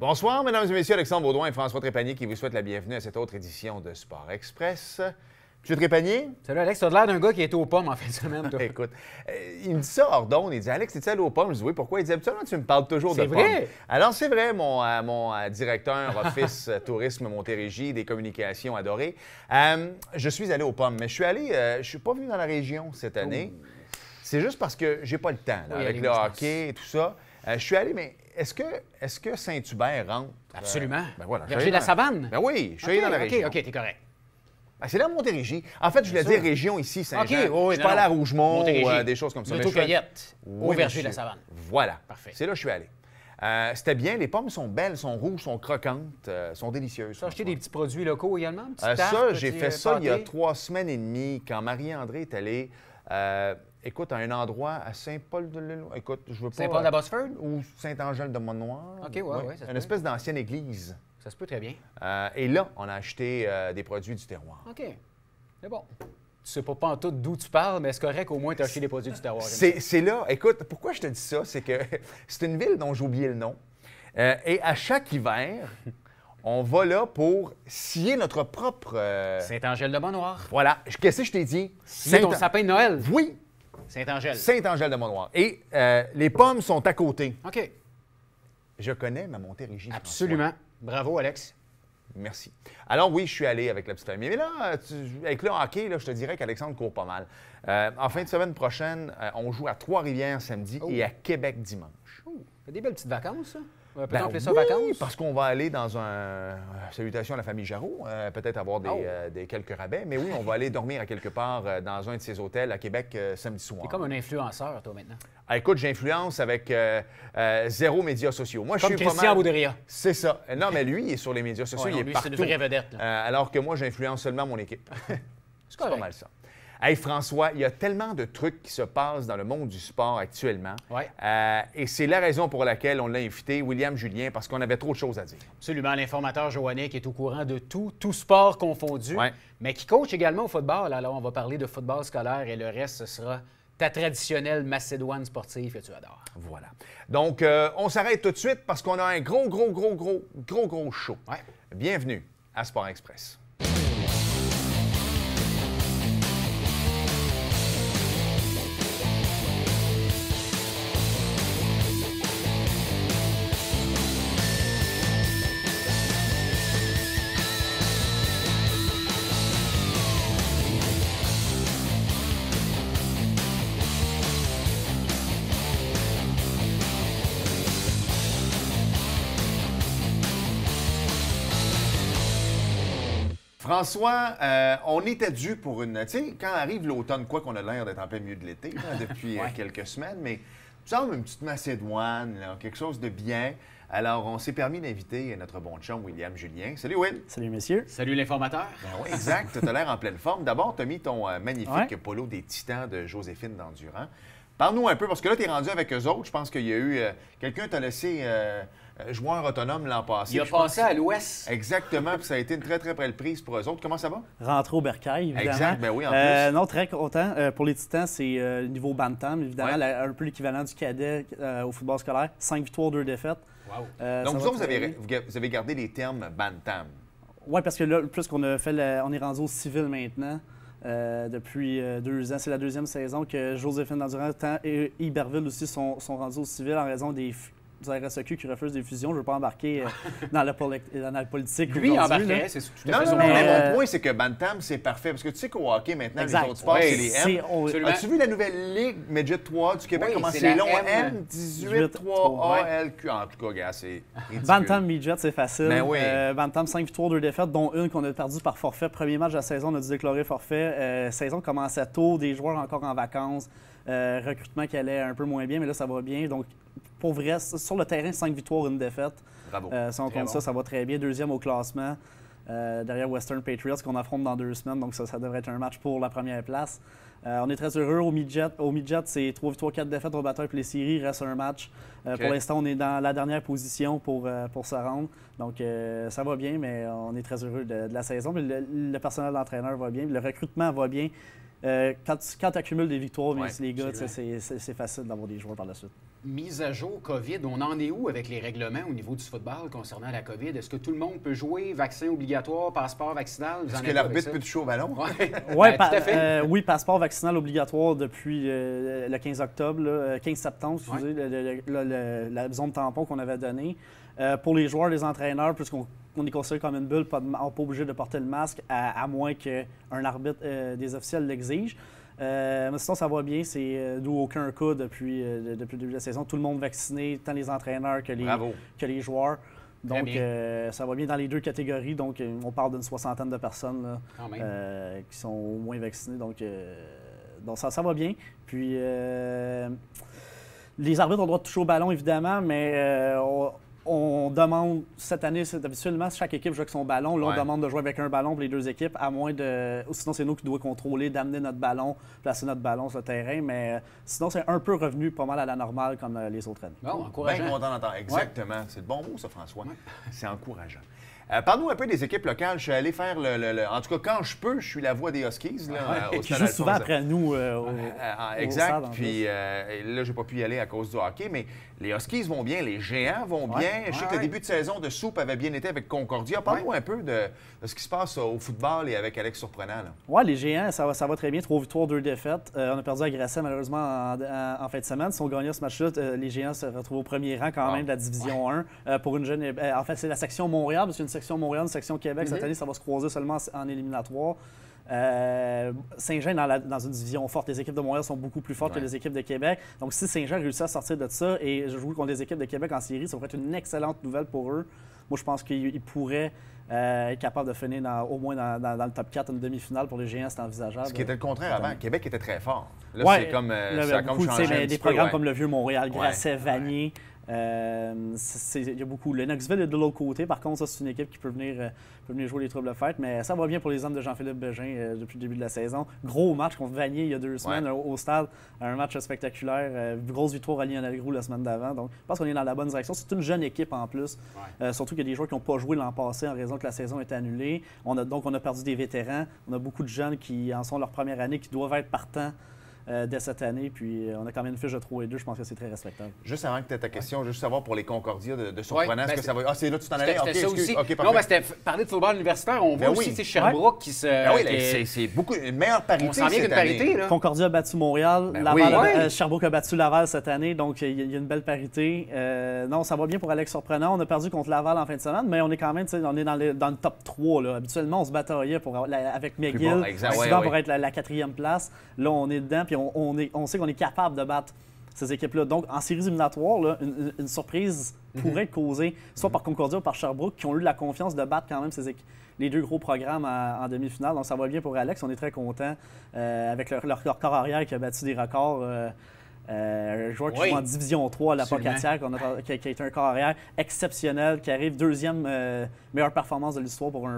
Bonsoir, mesdames et messieurs, Alexandre Baudouin et François Trépanier qui vous souhaitent la bienvenue à cette autre édition de Sport Express. Monsieur Trépanier? Salut Alex, tu as l'air d'un gars qui était aux pommes en fin de semaine, toi. Écoute, il me dit ça hors d'onde, il dit « Alex, es-tu allé aux pommes? » Je dis « Oui, pourquoi? » Il dit « Absolument, tu me parles toujours de pommes. » C'est vrai? Alors, c'est vrai, mon directeur Office Tourisme Montérégie des communications adoré. Je suis allé aux pommes, mais je suis pas venu dans la région cette année. C'est juste parce que j'ai pas le temps, là, avec le hockey et tout ça. Je suis allé, mais est-ce que Saint-Hubert rentre? Absolument. Ben voilà, Verger la Savane? Ben oui, je suis allé dans la région. OK, t'es correct. Ben, c'est la Montérégie. En fait, je voulais dire région ici, Saint-Jean. OK, oui, je suis pas allé à Rougemont ou des choses comme ça. L'autocueillette au Verger monsieur. de la Savane. Voilà. Parfait. C'est là que je suis allé. C'était bien. Les pommes sont belles, sont rouges, sont croquantes, sont délicieuses. Tu as acheté des petits produits locaux également? Ça, j'ai fait ça il y a 3 semaines et demie quand Marie-André est allée, écoute, à un endroit à Saint-Paul-de-l'Île. Écoute, je veux pas... Saint-Paul-de-la-Bosford? Ou Saint-Angèle-de-Montnoir. OK, oui. Une espèce d'ancienne église. Ça se peut très bien. Et là, on a acheté des produits du terroir. OK. C'est bon. Tu sais pas en tout d'où tu parles, mais c'est correct qu'au moins tu as acheté des produits du terroir. C'est là. Écoute, pourquoi je te dis ça? C'est que c'est une ville dont j'ai oublié le nom. Et à chaque hiver, on va là pour scier notre propre... Saint-Angèle-de-Montnoir. Voilà. Qu'est-ce que je t'ai dit? C'est ton sapin de Noël. Oui. Saint-Angèle. Saint-Angèle-de-Montnoir. Et les pommes sont à côté. OK. Je connais ma Montérégie. Absolument. François. Bravo, Alex. Merci. Alors oui, je suis allé avec la petite famille. Mais là, avec le hockey, là, je te dirais qu'Alexandre court pas mal. En fin de semaine prochaine, on joue à Trois-Rivières samedi et à Québec dimanche. T'as des belles petites vacances, ça? On peut Ben appeler ça oui, vacances? parce qu'on va aller dans un... Salutations à la famille Jarreau, peut-être avoir des quelques rabais. Mais oui, on va aller dormir à quelque part dans un de ces hôtels à Québec samedi soir. T'es comme un influenceur, toi, maintenant. Ah, écoute, j'influence avec 0 médias sociaux. Moi, comme je suis Christian Boudria. C'est ça. Non, mais lui, il est sur les médias sociaux, il est lui, partout. c'est une vraie vedette. Alors que moi, j'influence seulement mon équipe. C'est pas mal ça. Hey François, il y a tellement de trucs qui se passent dans le monde du sport actuellement. Ouais. Et c'est la raison pour laquelle on l'a invité, William Julien, parce qu'on avait trop de choses à dire. Absolument. L'informateur Joannet qui est au courant de tout sport confondu, mais qui coach également au football. Alors, on va parler de football scolaire et le reste, ce sera ta traditionnelle Macédoine sportive que tu adores. Voilà. Donc, on s'arrête tout de suite parce qu'on a un gros show. Ouais. Bienvenue à Sport Express. François, on était dû pour une... Tu sais, quand arrive l'automne, quoi qu'on a l'air d'être en plein milieu de l'été là, depuis quelques semaines, mais il me semble une petite Macédoine, là, quelque chose de bien. Alors, on s'est permis d'inviter notre bon chum William Julien. Salut, Will. Salut, messieurs. Salut, l'informateur. Ben oui, exact. Tu as l'air en pleine forme. D'abord, tu as mis ton magnifique polo des Titans de Joséphine Dandurand. Parle-nous un peu, parce que là, tu es rendu avec eux autres. Je pense qu'il y a eu... quelqu'un t'a laissé joueur autonome l'an passé. Il a passé à l'Ouest. Exactement, puis ça a été une très belle prise pour eux autres. Comment ça va? Rentré au bercail, évidemment. Exact, ben oui, en plus. Non, très content. Pour les Titans, c'est niveau bantam, évidemment, un peu l'équivalent du cadet au football scolaire. 5 victoires, 2 défaites. Wow. Donc, vous avez gardé les termes bantam. Oui, parce que là, plus qu'on a fait, on est rendu au civil maintenant. Depuis 2 ans. C'est la 2e saison que Joséphine Dandurand et Iberville aussi sont rendus au civil en raison des RSEQ qui refusent des fusions. Je ne veux pas embarquer dans la politique. Lui, il embarquerait, c'est tout à fait. Non, mais mon point, c'est que Bantam, c'est parfait. Parce que tu sais qu'au hockey, maintenant, les autres sports, c'est les M. As-tu vu la nouvelle Ligue Midget 3 du Québec? Comment c'est long? M18-3ALQ. En tout cas, gars, c'est ridicule. Bantam Midget, c'est facile. Ben oui. Bantam, 5 victoires, 2 défaites, dont une qu'on a perdue par forfait. Premier match de la saison, on a dû déclarer forfait. Saison commençait tôt, des joueurs encore en vacances. Recrutement qui allait un peu moins bien, mais là, ça va bien. Donc, pour vrai, sur le terrain, 5 victoires, 1 défaite. Bravo. Si on compte ça va très bien. 2e au classement, derrière Western Patriots, qu'on affronte dans 2 semaines. Donc, ça devrait être un match pour la première place. On est très heureux au midget. Au midget, c'est 3 victoires, 4 défaites au batteur pour les séries. Il reste un match. Pour l'instant, on est dans la dernière position pour se rendre. Donc, ça va bien, mais on est très heureux de la saison. Le personnel d'entraîneur va bien. Le recrutement va bien. quand tu accumules des victoires, les gars, c'est facile d'avoir des joueurs par la suite. Mise à jour COVID, on en est où avec les règlements au niveau du football concernant la COVID? Est-ce que tout le monde peut jouer? Vaccin obligatoire, passeport vaccinal? Est-ce que l'arbitre peut toucher au ballon? Oui, tout à fait. Oui, passeport vaccinal obligatoire depuis le 15 octobre, 15 septembre, excusez, la zone tampon qu'on avait donnée. Pour les joueurs, les entraîneurs, puisqu'on est considéré comme une bulle, pas obligé de porter le masque, à moins qu'un arbitre des officiels l'exige. Mais sinon, ça va bien. C'est d'où aucun cas depuis le début de la saison. Tout le monde vacciné, tant les entraîneurs que les joueurs. Donc, ça va bien dans les deux catégories. Donc, on parle d'une 60aine de personnes là, qui sont au moins vaccinées. Donc ça va bien. Puis, les arbitres ont le droit de toucher au ballon, évidemment, mais on demande, cette année, habituellement, chaque équipe joue avec son ballon. Là, on demande de jouer avec un ballon pour les deux équipes, à moins de... Ou sinon, c'est nous qui devons contrôler, d'amener notre ballon, placer notre ballon sur le terrain. Mais sinon, c'est un peu revenu pas mal à la normale comme les autres années. Bon, encourageant. Bien content d'entendre. Exactement. Ouais. C'est le bon mot, ça, François. Ouais. C'est encourageant. Parle-nous un peu des équipes locales. Je suis allé faire en tout cas, quand je peux, je suis la voix des Huskies. Là, qui joue souvent après nous. Exact. Au stade, puis là, j'ai pas pu y aller à cause du hockey, mais les Huskies vont bien, les Géants vont bien. Je sais que le début de saison de Soupe avait bien été avec Concordia. Parle-nous un peu de ce qui se passe au football et avec Alex Surprenant. Oui, les Géants, ça va très bien. 3 victoires, 2 défaites. On a perdu à Grasset, malheureusement, en fin de semaine. Si on gagnait ce match-là, les Géants se retrouvent au premier rang quand même de la Division 1 pour une jeune... en fait, c'est la section Montréal, parce qu'il y a une section Montréal, une section Québec. Cette année, ça va se croiser seulement en éliminatoire. Saint-Jean dans une division forte. Les équipes de Montréal sont beaucoup plus fortes que les équipes de Québec. Donc, si Saint-Jean réussit à sortir de ça et jouer contre les équipes de Québec en série, ça pourrait être une excellente nouvelle pour eux. Moi, je pense qu'ils pourraient être capables de finir au moins dans le top 4, une demi-finale. Pour les Géants, c'est envisageable. Ce qui était le contraire avant. Québec était très fort. Là, c'est comme ça a comme changé un des programmes comme le Vieux-Montréal, Grasset, Vanier. Il y a beaucoup. Le Knoxville est de l'autre côté. Par contre, ça, c'est une équipe qui peut venir jouer les troubles de fête. Mais ça va bien pour les hommes de Jean-Philippe Bégin depuis le début de la saison. Gros match contre Vanier il y a 2 semaines au stade. Un match spectaculaire. Grosse victoire à Lionel Groux la semaine d'avant. Donc, je pense qu'on est dans la bonne direction. C'est une jeune équipe en plus. Surtout qu'il y a des joueurs qui n'ont pas joué l'an passé en raison que la saison est annulée. Donc, on a perdu des vétérans. On a beaucoup de jeunes qui en sont leur première année, qui doivent être partants dès cette année. Puis on a quand même une fiche de 3-2. Je pense que c'est très respectable. Juste avant que tu aies ta question, juste savoir pour les Concordia de Surprenant, est-ce que ça va... Ah, c'est là que tu t'en allais? C'était ça aussi. Non, c'était parler de football universitaire. On voit aussi Sherbrooke qui se... c'est beaucoup une meilleure parité. On s'en vient qu'une parité. Là. Concordia a battu Montréal. Sherbrooke a battu Laval cette année. Donc, il y a une belle parité. Non, ça va bien pour Alex Surprenant. On a perdu contre Laval en fin de semaine, mais on est quand même dans le top 3. Là. Habituellement, on se bataillait avec McGill, souvent pour être la 4e place. Là, on est dedans. Puis on sait qu'on est capable de battre ces équipes-là. Donc, en séries éliminatoires, là, une surprise pourrait être causée soit par Concordia ou par Sherbrooke, qui ont eu la confiance de battre quand même les 2 gros programmes en demi-finale. Donc, ça va bien pour Alex. On est très contents avec leur corps arrière qui a battu des records. Un joueur qui joue en Division 3 à la Pocatière, qui a été un corps arrière exceptionnel, qui arrive 2e meilleure performance de l'histoire pour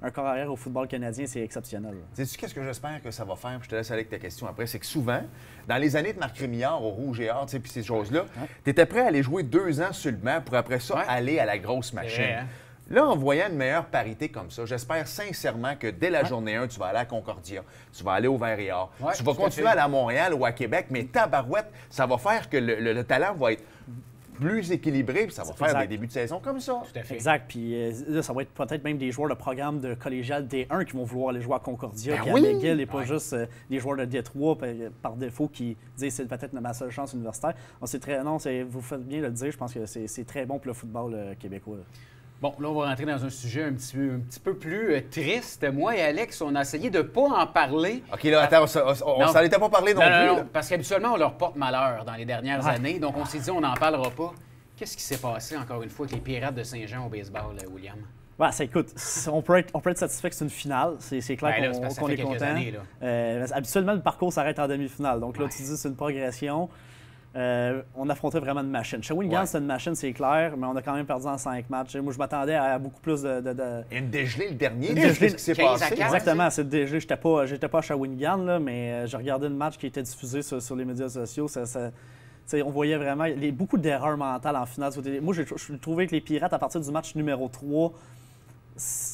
un corps arrière au football canadien. C'est exceptionnel. Sais-tu qu'est-ce que j'espère que ça va faire? Puis je te laisse aller avec ta question après. C'est que souvent, dans les années de Marc Rémillard au Rouge et Or, puis ces choses-là, tu étais prêt à aller jouer 2 ans sur le banc pour après ça aller à la grosse machine. Vrai, hein? Là, en voyant une meilleure parité comme ça, j'espère sincèrement que dès la journée 1, tu vas aller à Concordia, tu vas aller au Vert et Or, tu vas continuer à aller à Montréal ou à Québec, mais tabarouette, ça va faire que le talent va être plus équilibré, puis ça va faire des débuts de saison comme ça. Tout à fait. Exact. Puis là, ça va être peut-être même des joueurs de programme de collégial D1 qui vont vouloir aller jouer à Concordia, puis à McGill, et pas juste des joueurs de D3 par défaut qui disent c'est peut-être ma seule chance universitaire. Vous faites bien de le dire, je pense que c'est très bon pour le football québécois. Là. Bon, là, on va rentrer dans un sujet un petit peu plus triste. Moi et Alex, on a essayé de ne pas en parler. OK, là, attends, on s'en était pas parlé non plus. Non, parce qu'habituellement, on leur porte malheur dans les dernières années. Donc, on s'est dit, on n'en parlera pas. Qu'est-ce qui s'est passé, encore une fois, avec les Pirates de Saint-Jean au baseball, William? Écoute, on peut être satisfait que c'est une finale. C'est clair qu'on est content. Années, habituellement, le parcours s'arrête en demi-finale. Donc là, tu dis c'est une progression. On affrontait vraiment une machine. Shawinigan, c'est une machine, c'est clair, mais on a quand même perdu en 5 matchs. Moi, je m'attendais à beaucoup plus de... Une dégelée le dernier, qu'est-ce qui s'est passé? Exactement, c'est dégelé. J'étais pas à Shawinigan, là, mais j'ai regardé le match qui était diffusé sur les médias sociaux. On voyait vraiment beaucoup d'erreurs mentales en finale. Moi, j'ai trouvé que les Pirates, à partir du match numéro 3,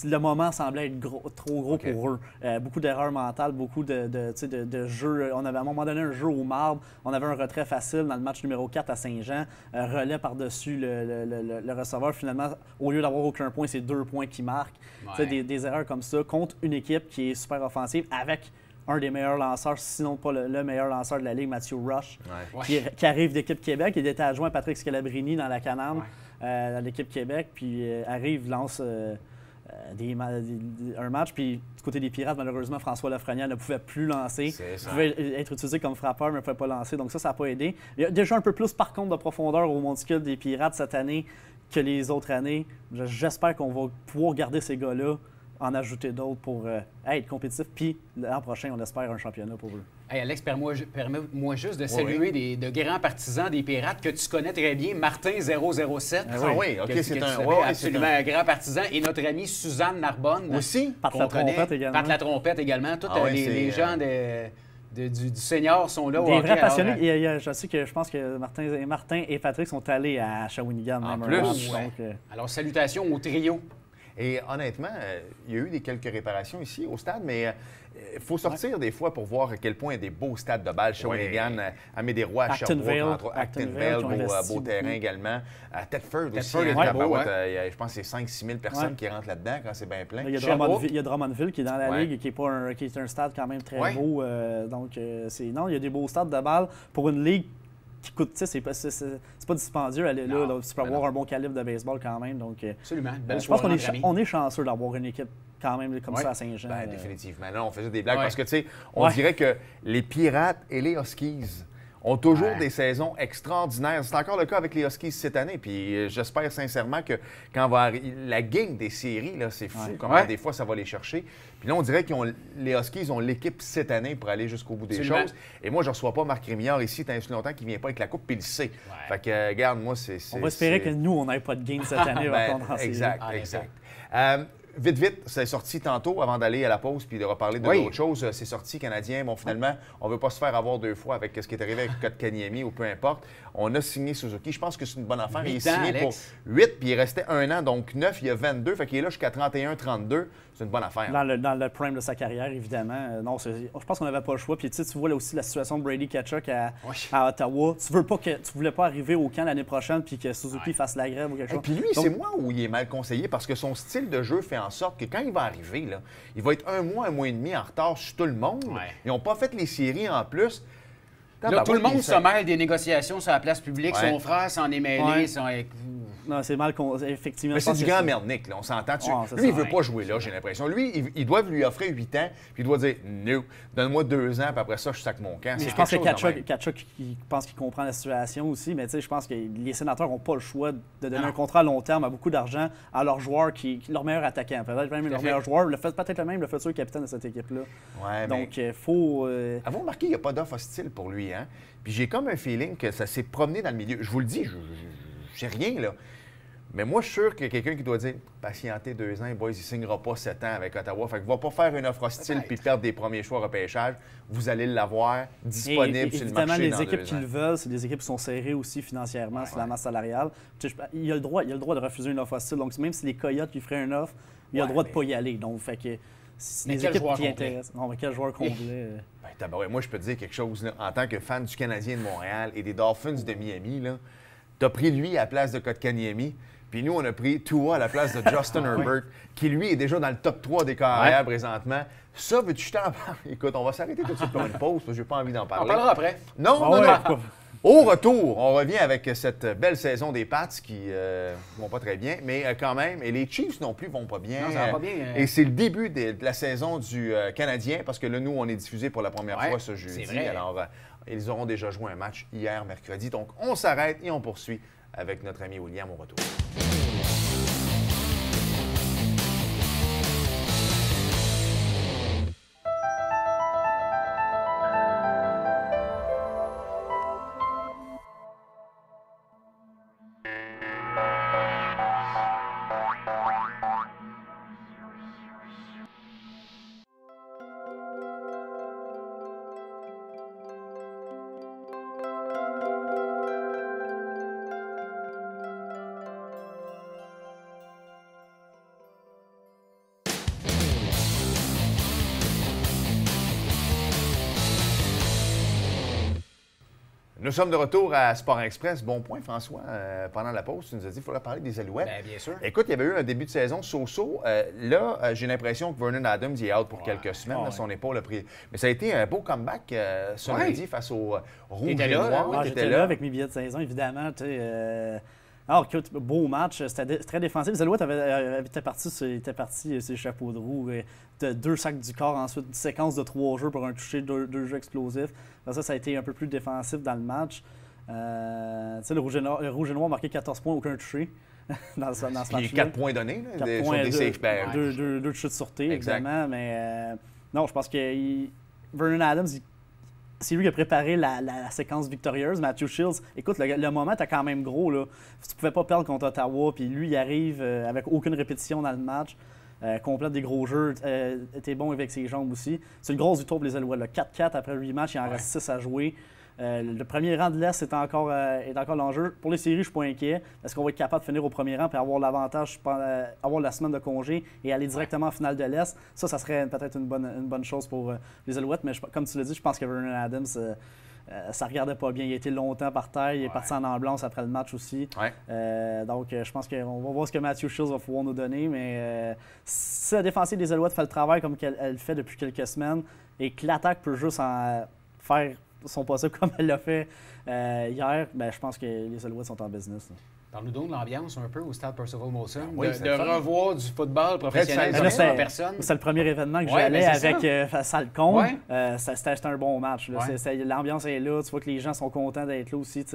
le moment semblait être trop gros pour eux. Beaucoup d'erreurs mentales, beaucoup de jeux. On avait à un moment donné un jeu au marbre. On avait un retrait facile dans le match numéro 4 à Saint-Jean. Relais par-dessus le receveur. Finalement, au lieu d'avoir aucun point, c'est 2 points qui marquent. Des erreurs comme ça contre une équipe qui est super offensive avec un des meilleurs lanceurs, sinon pas le meilleur lanceur de la Ligue, Matthew Rush, qui arrive d'équipe Québec. Il était adjoint à Patrick Scalabrini dans la Canam, dans l'équipe Québec. Puis arrive, lance un match. Puis du côté des Pirates, malheureusement, François Lafrenière ne pouvait plus lancer. Il pouvait être utilisé comme frappeur, mais ne pouvait pas lancer. Donc ça n'a pas aidé. Il y a déjà un peu plus, par contre, de profondeur au monticule des Pirates cette année que les autres années. J'espère qu'on va pouvoir garder ces gars-là, en ajouter d'autres pour être compétitif. Puis l'an prochain, on espère un championnat pour eux. Hey Alex, permets-moi juste de saluer de grands partisans des Pirates que tu connais très bien, Martin 007. Oui, OK, c'est absolument un grand partisan. Et notre amie Suzanne Narbonne. Aussi. Pat la trompette également. Pat la trompette également. Tous les gens du Senior sont là. Des vrais passionnés. Je pense que Martin et Patrick sont allés à Shawinigan. En plus. Alors, salutations au trio. Et honnêtement, il y a eu quelques réparations ici au stade, mais il faut sortir des fois pour voir à quel point il y a des beaux stades de balle. Shawinigan, Amédérois, Sherbrooke, Actonville, beau terrain également. Thetford aussi, je pense que c'est 5-6 000 personnes qui rentrent là-dedans quand c'est bien plein. Il y a Drummondville qui est dans la Ligue et qui est un stade quand même très beau. Donc, il y a des beaux stades de balle pour une Ligue qui coûte, c'est pas dispendieux aller là. Tu peux avoir un bon calibre de baseball quand même. Donc, absolument. Je pense qu'on est chanceux d'avoir une équipe quand même comme ça à Saint-Jean. Définitivement. Là, on faisait des blagues parce que, tu sais, on dirait que les Pirates et les Huskies ont toujours des saisons extraordinaires. C'est encore le cas avec les Huskies cette année. Puis j'espère sincèrement que quand va la gang des séries, là, c'est fou comment des fois ça va les chercher. Puis là, on dirait que les Huskies ont l'équipe cette année pour aller jusqu'au bout des choses. Et moi, je ne reçois pas Marc Rémillard ici tant si longtemps qu'il ne vient pas avec la coupe, puis il le sait. Fait que, regarde, moi, c'est... On va espérer que nous, on n'ait pas de game cette année. Exact. Vite, c'est sorti tantôt avant d'aller à la pause puis de reparler d'autres choses. C'est sorti Canadien. Bon, finalement, on ne veut pas se faire avoir 2 fois avec ce qui est arrivé avec Kotkaniemi ou peu importe. On a signé Suzuki. Je pense que c'est une bonne affaire. Il est signé pour 8 puis il restait 1 an, donc 9, il y a 22. Fait qu'il est là jusqu'à 31-32. C'est une bonne affaire. Dans le prime de sa carrière, évidemment. Non, je pense qu'on n'avait pas le choix. Puis tu vois là aussi la situation de Brady Tkachuk à Ottawa. Tu voulais pas arriver au camp l'année prochaine puis que Suzuki fasse la grève ou quelque chose. Puis lui, c'est moi où il est mal conseillé parce que son style de jeu fait en sorte que quand il va arriver, là, il va être un mois et demi en retard sur tout le monde. Ils n'ont pas fait les séries en plus. Là, tout le monde se mêle des négociations sur la place publique. Son frère s'en est mêlé. Non, c'est mal effectivement. Mais c'est du grand mernique, là, on s'entend. Lui, il ne veut pas jouer là, j'ai l'impression. Lui, ils doivent lui offrir 8 ans, puis il doit dire « No, donne-moi 2 ans, puis après ça, je sac mon camp. » Je pense que Tkachuk, il pense qu'il comprend la situation aussi, mais je pense que les sénateurs n'ont pas le choix de donner un contrat à long terme à beaucoup d'argent à leurs joueurs, leur meilleur attaquant. Peut-être même leur meilleur joueur, peut-être même le futur capitaine de cette équipe-là. Donc, il faut... Avez-vous remarqué qu'il n'y a pas d'offre hostile pour lui, hein? Puis j'ai comme un feeling que ça s'est promené dans le milieu. Je vous le dis, je sais rien, là. Mais moi, je suis sûr qu'il y a quelqu'un qui doit dire « Patientez 2 ans, boys, il ne signera pas 7 ans avec Ottawa. » Fait qu'il ne va pas faire une offre hostile puis perdre des premiers choix repêchage. Vous allez l'avoir disponible sur le marché dans 2 ans. Évidemment, les équipes qui le veulent, c'est des équipes qui sont serrées aussi financièrement sur la masse salariale. Il a le droit de refuser une offre hostile. Donc, même si les Coyotes lui feraient une offre, il a le droit de ne pas y aller. Donc, fait que les équipes qui intéressent. Non, mais quel joueur complet? Moi, je peux te dire quelque chose. Là, en tant que fan du Canadien de Montréal et des Dolphins de Miami, tu as pris lui à la place de Kotkaniemi. Puis nous, on a pris Tua à la place de Justin Herbert, qui lui est déjà dans le top 3 des carrières présentement. Ça, veux-tu que je t'en parle? Écoute, on va s'arrêter tout de suite pour une pause, parce que je n'ai pas envie d'en parler. On parlera après. Non. Au retour, on revient avec cette belle saison des Pats qui vont pas très bien, mais quand même, et les Chiefs non plus vont pas bien. Non, ça va pas bien. Et c'est le début de la saison du Canadien, parce que là, nous, on est diffusé pour la première fois ce jeudi. C'est vrai. Alors, ils auront déjà joué un match hier, mercredi. Donc, on s'arrête et on poursuit avec notre ami William au retour. Nous sommes de retour à Sport Express. Bon point, François. Pendant la pause, tu nous as dit qu'il faudrait parler des Alouettes. Bien sûr. Écoute, il y avait eu un début de saison so-so. Là, j'ai l'impression que Vernon Adams il est out pour quelques semaines. Là, son épaule a pris. Mais ça a été un beau comeback ce lundi face aux Rouges et Noirs. J'étais là avec mes billets de saison, évidemment. Alors, beau match, c'était très défensif. Les Alouettes étaient partis sur les chapeaux de roue. 2 sacs du corps, ensuite une séquence de 3 jeux pour un toucher, 2 jeux explosifs. Ça a été un peu plus défensif dans le match. Le Rouge et Noir a marqué 14 points, aucun touché dans ce match-là. Il y a 4 points donnés sur des safe bags. 2 touchés de sûreté, évidemment. Mais non, je pense que Vernon Adams, c'est lui qui a préparé la séquence victorieuse. Matthew Shields, écoute, le moment était quand même gros. Là. Tu pouvais pas perdre contre Ottawa, puis lui, il arrive avec aucune répétition dans le match. Complète des gros jeux, était bon avec ses jambes aussi. C'est une grosse victoire pour les Alouettes. 4-4 après 8 matchs, il en reste 6 à jouer. Le premier rang de l'Est est encore l'enjeu. Pour les séries, je ne suis pas inquiet. Est-ce qu'on va être capable de finir au premier rang et avoir l'avantage, avoir la semaine de congé et aller directement en finale de l'Est? Ça serait peut-être une bonne chose pour les Alouettes. Mais comme tu l'as dit, je pense que Vernon Adams, ça ne regardait pas bien. Il a été longtemps par terre. Il est parti en ambulance après le match aussi. Donc, je pense qu'on va voir ce que Matthew Shields va pouvoir nous donner. Mais si la défensive des Alouettes fait le travail comme elle fait depuis quelques semaines et que l'attaque peut juste faire son possible comme elle l'a fait hier, je pense que les Alouettes sont en business. Parle-nous donc de l'ambiance un peu au stade Percival Molson, oui, de revoir du football professionnel en personne. C'est le premier événement que j'allais avec Salcombe. C'était un bon match. L'ambiance est là, tu vois que les gens sont contents d'être là aussi.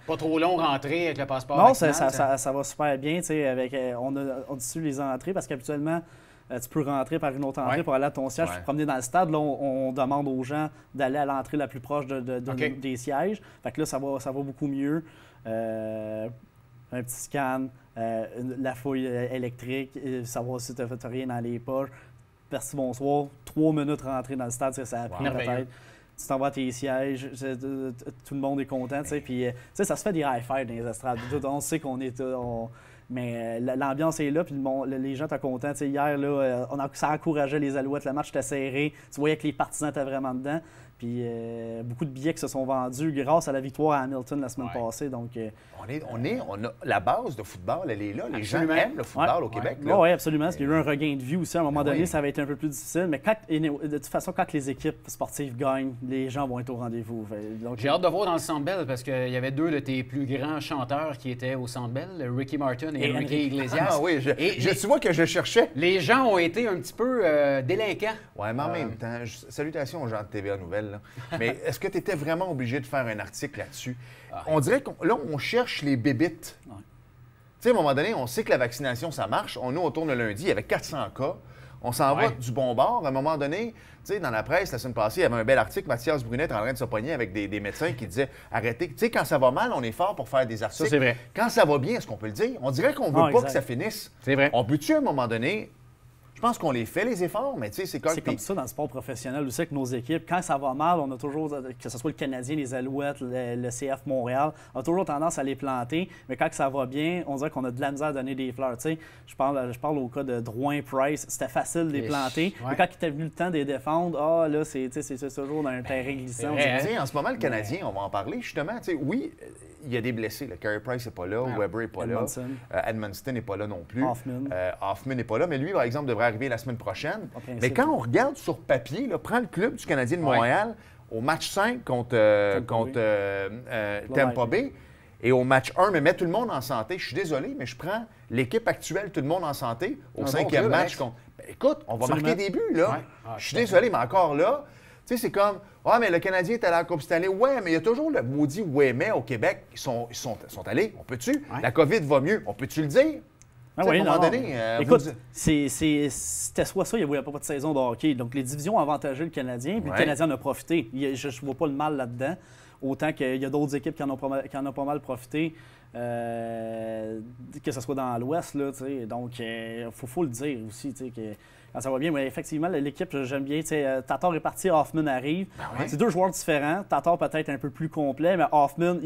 Pas trop long rentrer avec le passeport. Non, ça va super bien. On a su les entrées parce qu'habituellement, tu peux rentrer par une autre entrée pour aller à ton siège, te promener dans le stade. Là, on demande aux gens d'aller à l'entrée la plus proche des sièges. Fait que là, ça va beaucoup mieux. Un petit scan, la fouille électrique, savoir si tu n'as rien dans les poches. Merci, bonsoir. 3 minutes rentrer dans le stade, ça a pris peut-être. Tu t'en vas à tes sièges, tout le monde est content. Puis, ça se fait des high-fives dans les estrades. On sait qu'on est... Mais l'ambiance est là, puis les gens étaient contents. Hier, là, ça encourageait les Alouettes. Le match était serré. Tu voyais que les partisans étaient vraiment dedans. Puis beaucoup de billets qui se sont vendus grâce à la victoire à Hamilton la semaine passée. Donc, on a la base de football, elle est là. Les gens aiment le football au Québec. Oui, absolument. Parce qu'il y a eu un regain de vue aussi. À un moment donné, ça avait été un peu plus difficile. Mais de toute façon, quand les équipes sportives gagnent, les gens vont être au rendez-vous. J'ai hâte de voir dans le Centre Bell parce qu'il y avait 2 de tes plus grands chanteurs qui étaient au Centre Bell, Ricky Martin et Enrique Iglesias. Ah oui, tu vois que je cherchais. Les gens ont été un petit peu délinquants. Oui, mais en même temps, salutations aux gens de TVA Nouvelles. Là. Mais est-ce que tu étais vraiment obligé de faire un article là-dessus? On dirait que là, on cherche les bébites. Tu sais, à un moment donné, on sait que la vaccination, ça marche. On tourne le lundi, il y avait 400 cas. On s'en va du bon bord. À un moment donné, tu sais, dans la presse, la semaine passée, il y avait un bel article, Mathias Brunet est en train de se pogner avec des médecins qui disaient « Arrêtez. » Tu sais, quand ça va mal, on est fort pour faire des articles. Ça, c'est vrai. Quand ça va bien, est-ce qu'on peut le dire? On dirait qu'on ne veut pas que ça finisse. C'est vrai. On peut-tu, à un moment donné... Je pense qu'on les fait, les efforts, mais tu sais, c'est comme ça dans le sport professionnel aussi avec nos équipes. Quand ça va mal, on a toujours, que ce soit le Canadien, les Alouettes, le CF Montréal, on a toujours tendance à les planter. Mais quand ça va bien, on dirait qu'on a de la misère à donner des fleurs. Tu sais, je parle au cas de Drouin-Price. C'était facile de les planter. Mais quand il était venu le temps de les défendre, là, c'est toujours dans un terrain glissant. En ce moment, le Canadien, on va en parler justement. Tu sais, oui, il y a des blessés. Carey Price n'est pas là, Weber n'est pas là, Edmundston n'est pas là non plus. Hoffman n'est pas là, mais lui, par exemple, devrait arriver la semaine prochaine. Mais quand on regarde sur papier, prends le club du Canadien de Montréal au match 5 contre Tampa Bay et au match 1, mais met tout le monde en santé. Je suis désolé, mais je prends l'équipe actuelle, tout le monde en santé, au 5e match. Écoute, on va marquer des buts, là. Je suis désolé, mais encore là, tu sais, c'est comme, mais le Canadien est allé à la Coupe Stanley. Ouais, mais il y a toujours le maudit mais au Québec. Ils sont allés. On peut-tu? La COVID va mieux. On peut-tu le dire? À un moment donné, écoute, c'était soit ça, il n'y avait pas de saison de hockey. Donc, les divisions ont avantagé le Canadien, puis le Canadien en a profité. Je ne vois pas le mal là-dedans. Autant qu'il y a d'autres équipes qui en ont pas mal profité, que ce soit dans l'Ouest. Donc, il faut le dire aussi. Quand ça va bien, mais effectivement, l'équipe, j'aime bien. Tatar est parti, Hoffman arrive. C'est 2 joueurs différents. Tatar peut-être un peu plus complet, mais Hoffman,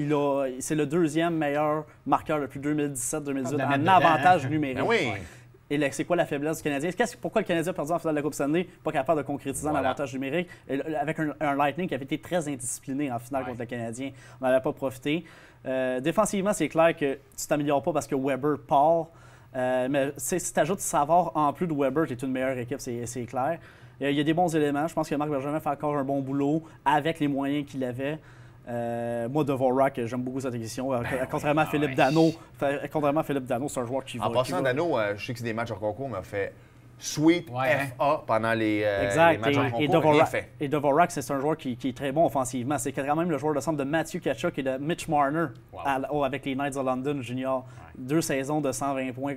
c'est le 2e meilleur marqueur depuis 2017-2018 en avantage numérique. Et c'est quoi la faiblesse du Canadien? Pourquoi le Canadien a perdu en finale de la Coupe Stanley? Pas capable de concrétiser un avantage numérique. Avec un Lightning qui avait été très indiscipliné en finale contre le Canadien. On n'avait pas profité. Défensivement, c'est clair que tu t'améliores pas parce que Weber part. Mais si tu ajoutes Savard en plus de Weber, tu es une meilleure équipe, c'est clair. Il y a des bons éléments. Je pense que Marc Bergevin fait encore un bon boulot avec les moyens qu'il avait. Moi, Dvorak, j'aime beaucoup cette édition. Contrairement à Philippe Danault, c'est un joueur qui va... En passant, Danault, je sais que c'est des matchs hors concours, mais a fait sweep FA pendant les matchs hors concours. Et Dvorak, c'est un joueur qui est très bon offensivement. C'est quand même le joueur de centre de Matthew Tkachuk et de Mitch Marner avec les Knights of London Junior. 2 saisons de 120 points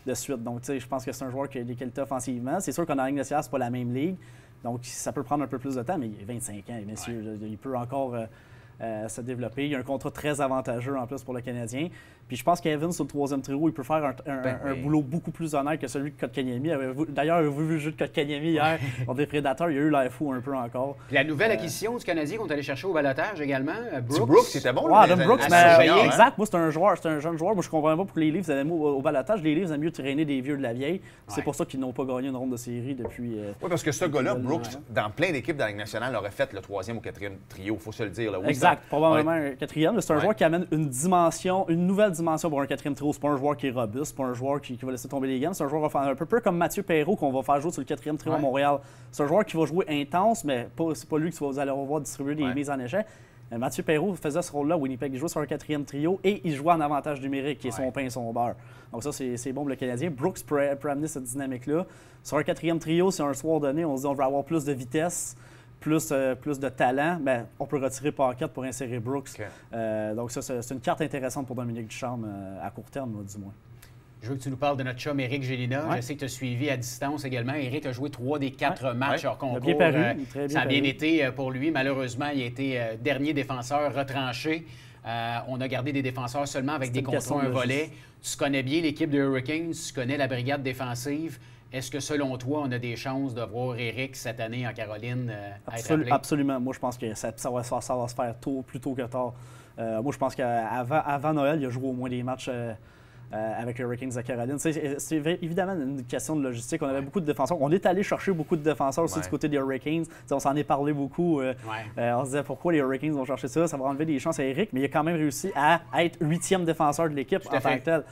de suite. Donc, je pense que c'est un joueur qui a des qualités offensivement. C'est sûr qu'en Ligue nationale, c'est pas la même ligue. Donc, ça peut prendre un peu plus de temps, mais il a 25 ans, messieurs. Il peut encore se développer. Il y a un contrat très avantageux en plus pour le Canadien. Puis je pense qu'Evans, sur le 3e trio, il peut faire un boulot beaucoup plus honnête que celui de Kotkaniemi. D'ailleurs, avez-vous vu le jeu de Kotkaniemi hier contre les Prédateurs? Il y a eu l'air fou un peu encore. Puis la nouvelle acquisition du Canadien qu'on est allé chercher au balotage également, Brooks, c'était bon. Adam Brooks, exact. Moi, c'est un jeune joueur. Moi, je ne comprends pas pourquoi les Leafs avaient mis au balotage. Les Leafs aiment mieux traîner des vieux de la vieille. C'est pour ça qu'ils n'ont pas gagné une ronde de série depuis... Oui, parce que ce gars-là, Brooks, dans plein d'équipes de la Ligue nationale, aurait fait le 3e ou 4e trio, il faut se le dire. Là. Exact, probablement un 4e. C'est un joueur qui amène une nouvelle dimension pour un 4e trio. C'est pas un joueur qui est robuste, c'est pas un joueur qui va laisser tomber les gammes. C'est un joueur un peu comme Mathieu Perreault qu'on va faire jouer sur le 4e trio à Montréal. C'est un joueur qui va jouer intense, mais c'est pas lui que vous allez revoir distribuer des mises en échec. Mathieu Perreault faisait ce rôle-là. Winnipeg, il jouait sur un 4e trio et il jouait en avantage numérique, qui est son pain et son beurre. Donc ça, c'est bon pour le Canadien. Brooks peut amener cette dynamique-là. Sur un 4e trio, si un soir donné, on se dit on va avoir plus de vitesse, plus de talent, ben, on peut retirer Paquette pour insérer Brooks. Donc ça, c'est une carte intéressante pour Dominique Ducharme à court terme, du moins. Je veux que tu nous parles de notre chum Éric Gélina. Je sais que tu as suivi à distance également. Éric a joué 3 des 4 matchs hors concours. Il a bien paru, ça a bien été pour lui. Malheureusement, il a été dernier défenseur retranché. On a gardé des défenseurs seulement avec des contrats un volet. Tu connais bien l'équipe de Hurricanes, tu connais la brigade défensive. Est-ce que, selon toi, on a des chances de voir Éric cette année en Caroline être appelé? Absolument. Moi, je pense que ça va se faire plus tôt que tard. Moi, je pense qu'avant Noël, il a joué au moins des matchs avec les Hurricanes de Caroline. C'est évidemment une question de logistique. On avait beaucoup de défenseurs. On est allé chercher beaucoup de défenseurs aussi du côté des Hurricanes. On s'en est parlé beaucoup. On se disait pourquoi les Hurricanes vont chercher ça. Ça va enlever des chances à Éric, mais il a quand même réussi à être 8e défenseur de l'équipe en tant que tel.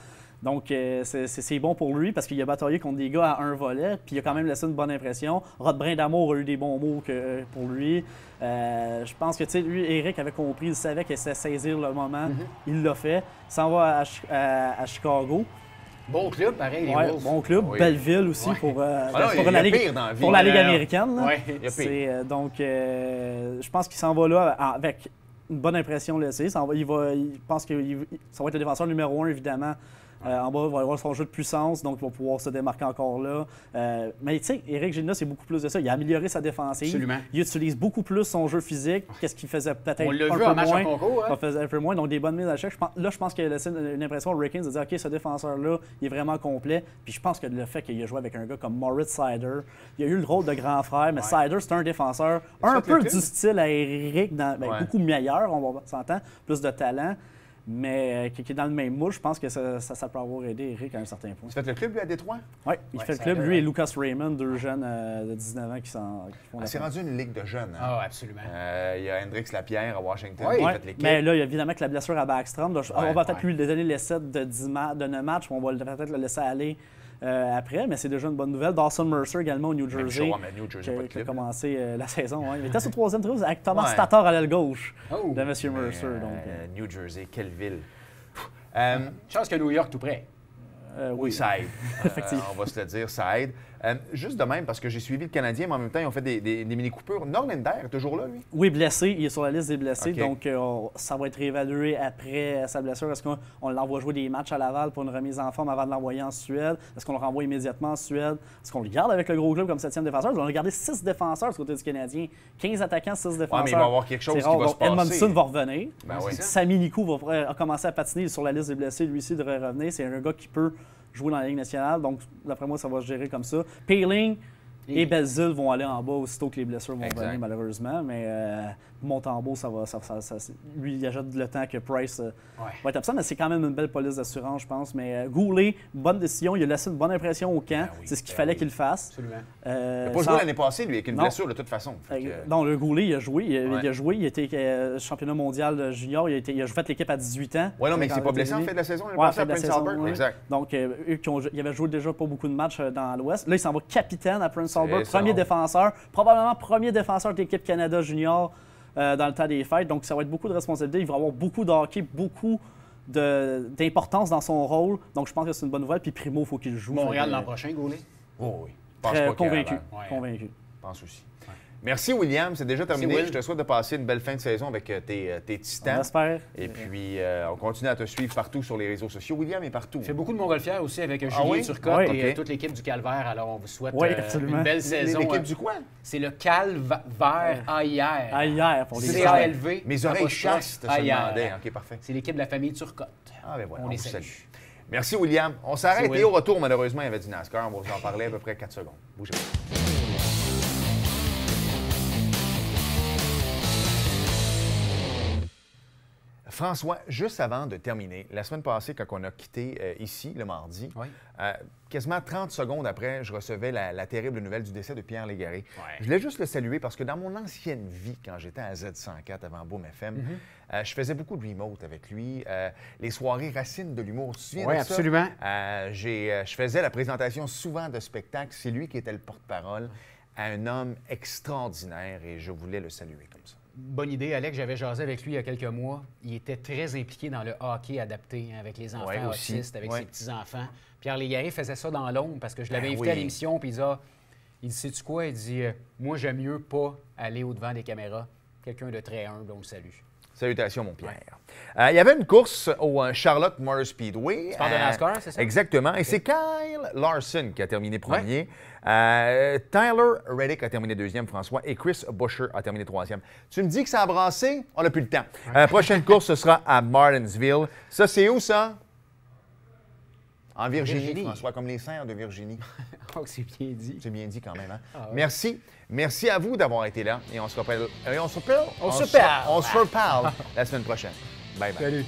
Donc, c'est bon pour lui parce qu'il a bataillé contre des gars à un volet, puis il a quand même laissé une bonne impression. Rod Brindamour a eu des bons mots pour lui. Je pense que, tu sais, lui, Éric avait compris, il savait qu'il essayait de saisir le moment. Il l'a fait. Il s'en va à Chicago. Bon club, pareil, les Wolves. Bon club. Oui. Belle ville aussi pour la Ligue américaine. Donc, je pense qu'il s'en va là avec une bonne impression laissée. Je pense que ça va être le défenseur numéro 1, évidemment. En bas, il va avoir son jeu de puissance, donc il va pouvoir se démarquer encore là. Mais tu sais, Éric Gélina, c'est beaucoup plus de ça. Il a amélioré sa défensive. Absolument. Il utilise beaucoup plus son jeu physique. Qu'est-ce qu'il faisait peut-être un peu moins. On l'a vu en match en concours. Il faisait un peu moins, donc des bonnes mises à chèque. Je pense qu'il a laissé une impression aux Hurricanes de dire « OK, ce défenseur-là, il est vraiment complet. » Puis je pense que le fait qu'il a joué avec un gars comme Moritz Seider, il a eu le rôle de grand frère, mais Seider, c'est un défenseur un peu du style à Éric, beaucoup meilleur, on va s'entendre, plus de talent. Mais qui est dans le même moule, je pense que ça peut avoir aidé Éric à un certain point. Tu fais le club, lui, à Détroit? Oui, il fait le club. Lui et Lucas Raymond, 2 jeunes de 19 ans qui font c'est rendu une ligue de jeunes. Hein? Ah, absolument. Il y a Hendrix Lapierre à Washington qui a fait l'équipe. Mais là, il y a évidemment que la blessure à Backstrom. On va peut-être lui donner l'essai de 9 matchs, on va peut-être le laisser aller après, mais c'est déjà une bonne nouvelle. Dawson Mercer également au New Jersey, qui a commencé la saison. Il était sur le 3e trio avec Thomas Tatar à l'aile gauche de M. Mercer. New Jersey, quelle ville! Chance que New York tout près. Oui, ça aide. Effectivement. On va se le dire, ça aide. Juste de même, parce que j'ai suivi le Canadien, mais en même temps, ils ont fait des mini-coupures. Norlinder est toujours là, lui? Oui, blessé. Il est sur la liste des blessés. Okay. Donc, ça va être réévalué après sa blessure. Est-ce qu'on l'envoie jouer des matchs à Laval pour une remise en forme avant de l'envoyer en Suède? Est-ce qu'on le renvoie immédiatement en Suède? Est-ce qu'on le garde avec le gros club comme 7e défenseur? On a gardé 6 défenseurs du côté du Canadien. 15 attaquants, 6 défenseurs. Mais il va y avoir quelque chose qui va se passer. Edmondson va revenir. Oui. Sami Nikou va commencer à patiner sur la liste des blessés. Lui aussi devrait revenir. C'est un gars qui peut jouer dans la Ligue nationale. Donc, d'après moi, ça va se gérer comme ça. Poehling, Et Belzile vont aller en bas aussitôt que les blessures vont venir, malheureusement. Mais Montembeault, lui, il ajoute le temps que Price va être absent. Mais c'est quand même une belle police d'assurance, je pense. Mais Goulet, bonne décision. Il a laissé une bonne impression au camp. C'est ce qu'il fallait qu'il fasse. Absolument. Il n'a pas joué l'année passée, lui, avec une blessure de toute façon. Non, le Goulet, il a joué. Il était championnat mondial junior. Il a fait l'équipe à 18 ans. Oui, non, mais il ne s'est pas blessé en fait de la saison. Il a passé à Prince Albert. Exact. Donc, il avait joué déjà pas beaucoup de matchs dans l'Ouest. Là, il s'en va capitaine à Prince Albert, premier défenseur, probablement premier défenseur de l'équipe Canada junior dans le temps des fêtes. Donc, ça va être beaucoup de responsabilités. Il va avoir beaucoup de hockey, beaucoup d'importance dans son rôle. Donc, je pense que c'est une bonne nouvelle. Puis Primo, il faut qu'il joue. Montréal l'an prochain, Goulet? Oh oui. Très convaincu. Convaincu. Je pense aussi. Merci, William. C'est déjà terminé. Je te souhaite de passer une belle fin de saison avec tes Titans. J'espère. Et puis, on continue à te suivre partout sur les réseaux sociaux. William est partout. Il fait beaucoup de Montgolfière aussi avec Julien Turcotte et toute l'équipe du Calvaire. Alors, on vous souhaite une belle saison. L'équipe du quoi? C'est le Calvaire AIR. AIR pour les CALV. Mes oreilles chassent, je demandais. OK, parfait. C'est l'équipe de la famille Turcotte. Ah, ben voilà, on les salue. Merci, William. On s'arrête et au retour, malheureusement, il y avait du NASCAR. On va vous en parler à peu près 4 secondes. Bougez pas. François, juste avant de terminer, la semaine passée, quand on a quitté ici, le mardi, quasiment 30 secondes après, je recevais la terrible nouvelle du décès de Pierre Légaré. Je voulais juste le saluer parce que dans mon ancienne vie, quand j'étais à Z104 avant Boom FM, je faisais beaucoup de remote avec lui. Les soirées racines de l'humour, tu te souviens de ça? Absolument. Je faisais la présentation souvent de spectacles. C'est lui qui était le porte-parole à un homme extraordinaire et je voulais le saluer comme ça. Bonne idée, Alex. J'avais jasé avec lui il y a quelques mois. Il était très impliqué dans le hockey adapté avec les enfants autistes, avec ses petits-enfants. Pierre Légaré faisait ça dans l'ombre parce que je l'avais invité à l'émission. Puis il dit, sais-tu quoi? Il dit, moi, j'aime mieux pas aller au-devant des caméras. Quelqu'un de très humble, on le salue. Salutations, mon Pierre. Il y avait une course au Charlotte Motor Speedway. Tu parles de NASCAR, c'est ça? Exactement. Et c'est Kyle Larson qui a terminé premier. Tyler Reddick a terminé deuxième, François, et Chris Buescher a terminé troisième. Tu me dis que ça a brassé? On n'a plus le temps. Prochaine course, ce sera à Martinsville. Ça, c'est où, ça? En Virginie, François, comme les serres de Virginie. Oh, c'est bien dit. C'est bien dit quand même, hein? Merci. Merci à vous d'avoir été là. Et on se reparle la semaine prochaine. Bye bye. Salut.